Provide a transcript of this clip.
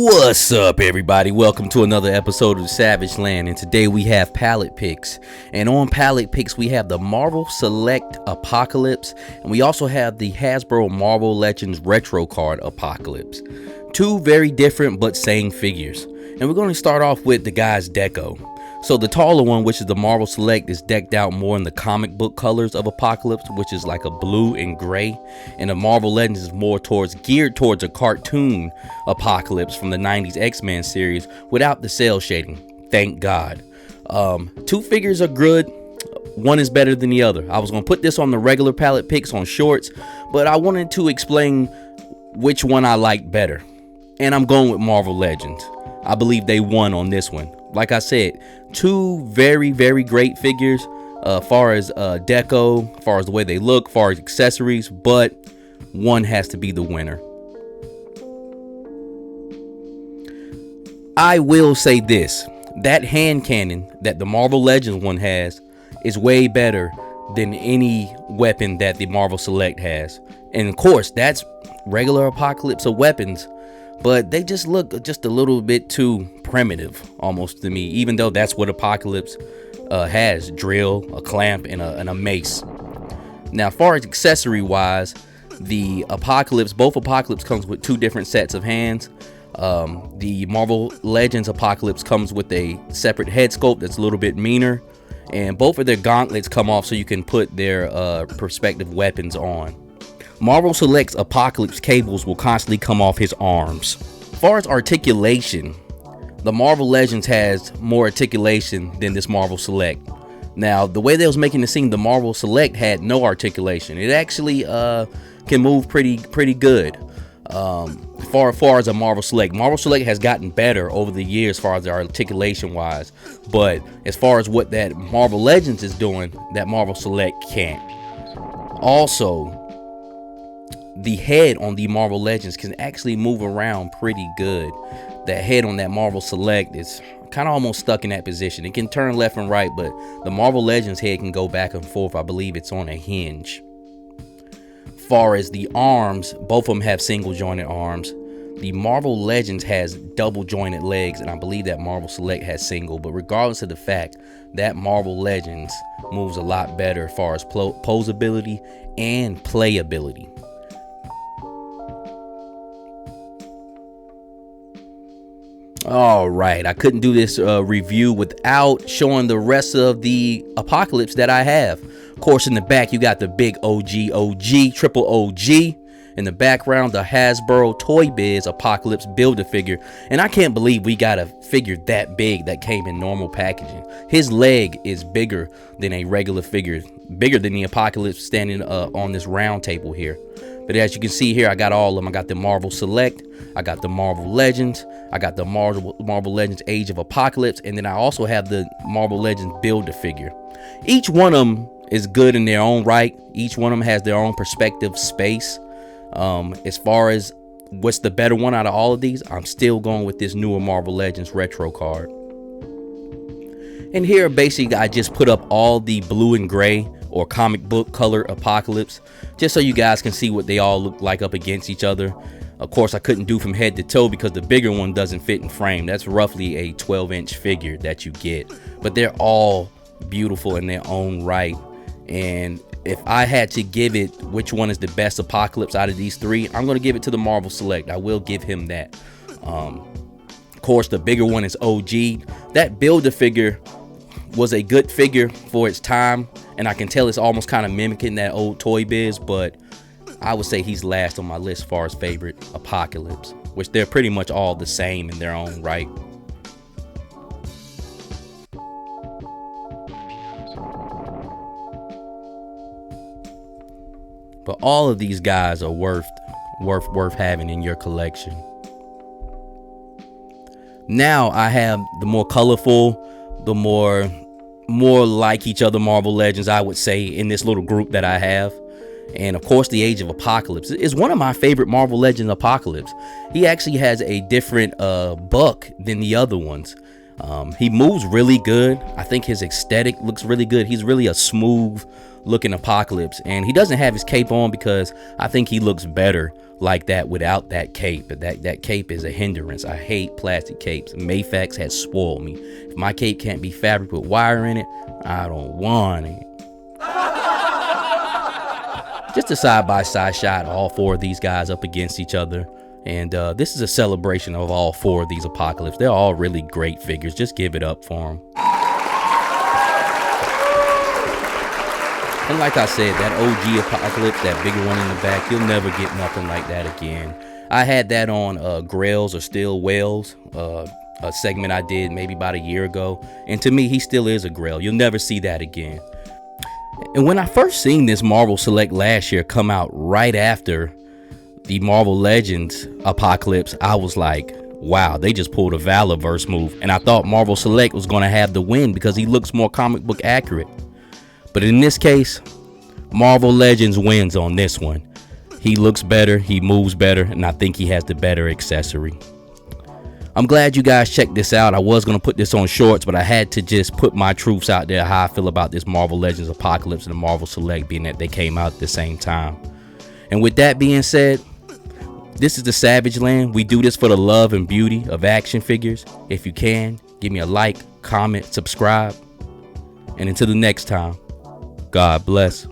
What's up, everybody? Welcome to another episode of Savage Land, and today we have Pallet Picks. And on Pallet Picks, we have the Marvel Select Apocalypse, and we also have the Hasbro Marvel Legends Retro Card Apocalypse. Two very different but same figures. And we're going to start off with the guy's deco. So the taller one, which is the Marvel Select, is decked out more in the comic book colors of Apocalypse, which is like a blue and gray. And the Marvel Legends is more geared towards a cartoon Apocalypse from the 90s X-Men series without the cell shading. Thank God. Two figures are good. One is better than the other. I was going to put this on the regular Pallet Picks on shorts, but I wanted to explain which one I like better. And I'm going with Marvel Legends. I believe they won on this one. Like I said, two very, very great figures far as deco, far as the way they look, far as accessories, but one has to be the winner. I will say this, that hand cannon that the Marvel Legends one has is way better than any weapon that the Marvel Select has. And of course, that's regular Apocalypse of weapons, but they just look just a little bit too primitive almost to me, even though that's what Apocalypse has: drill, a clamp, and a mace. Now, as far as accessory wise, the both Apocalypse comes with two different sets of hands. The Marvel Legends Apocalypse comes with a separate head sculpt that's a little bit meaner, and both of their gauntlets come off so you can put their respective weapons on. Marvel Select's Apocalypse cables will constantly come off his arms. As far as articulation, the Marvel Legends has more articulation than this Marvel Select. Now, the way they was making the scene, the Marvel Select had no articulation. It actually can move pretty good. Far as a Marvel Select. Marvel Select has gotten better over the years as far as their articulation wise. But as far as what that Marvel Legends is doing, that Marvel Select can't. Also, the head on the Marvel Legends can actually move around pretty good. That head on that Marvel Select is kind of almost stuck in that position. It can turn left and right, but the Marvel Legends head can go back and forth. I believe it's on a hinge. Far as the arms, both of them have single jointed arms. The Marvel Legends has double jointed legs, and I believe that Marvel Select has single. But regardless of the fact, that Marvel Legends moves a lot better as far as posability and playability. All right, I couldn't do this review without showing the rest of the Apocalypse that I have. Of course, in the back, you got the big triple OG. In the background, the Hasbro Toy Biz Apocalypse Build-A-Figure. And I can't believe we got a figure that big that came in normal packaging. His leg is bigger than a regular figure, bigger than the Apocalypse standing on this round table here. But as you can see here, I got all of them. I got the Marvel Select, I got the Marvel Legends, I got the Marvel Legends Age of Apocalypse, and then I also have the Marvel Legends Build-A-Figure. Each one of them is good in their own right. Each one of them has their own perspective space. As far as what's the better one out of all of these, I'm still going with this newer Marvel Legends retro card. And here, basically, I just put up all the blue and gray or comic book color Apocalypse, just so you guys can see what they all look like up against each other. Of course, I couldn't do from head to toe because the bigger one doesn't fit in frame. That's roughly a 12-inch figure that you get, but they're all beautiful in their own right. And if I had to give it which one is the best Apocalypse out of these three, I'm going to give it to the Marvel Select. I will give him that. Of course, the bigger one is OG. That Build-A-Figure was a good figure for its time, and I can tell it's almost kind of mimicking that old Toy Biz, but I would say he's last on my list as far as favorite Apocalypse, which they're pretty much all the same in their own right. But all of these guys are worth having in your collection. Now I have the more colorful, the more like each other Marvel Legends, I would say, in this little group that I have. And of course, the Age of Apocalypse is one of my favorite Marvel Legends Apocalypse. He actually has a different buck than the other ones. He moves really good. I think his aesthetic looks really good. He's really a smooth looking Apocalypse, and he doesn't have his cape on because I think he looks better like that without that cape. That cape is a hindrance. I hate plastic capes. Mayfax has spoiled me. If my cape can't be fabric with wire in it, I don't want it. Just a side-by-side shot of all four of these guys up against each other. And this is a celebration of all four of these Apocalypse. They're all really great figures. Just give it up for them. And like I said, that OG Apocalypse, that bigger one in the back, you'll never get nothing like that again. I had that on Grails or Steel Whales, a segment I did maybe about a year ago. And to me, he still is a Grail. You'll never see that again. And when I first seen this Marvel Select last year come out right after the Marvel Legends Apocalypse, I was like, wow, they just pulled a Valorverse move. And I thought Marvel Select was going to have the win because he looks more comic book accurate. But in this case, Marvel Legends wins on this one. He looks better, he moves better, and I think he has the better accessory. I'm glad you guys checked this out. I was going to put this on shorts, but I had to just put my truths out there, how I feel about this Marvel Legends Apocalypse and the Marvel Select, being that they came out at the same time. And with that being said, this is the Savage Land. We do this for the love and beauty of action figures. If you can, give me a like, comment, subscribe. And until the next time, God bless.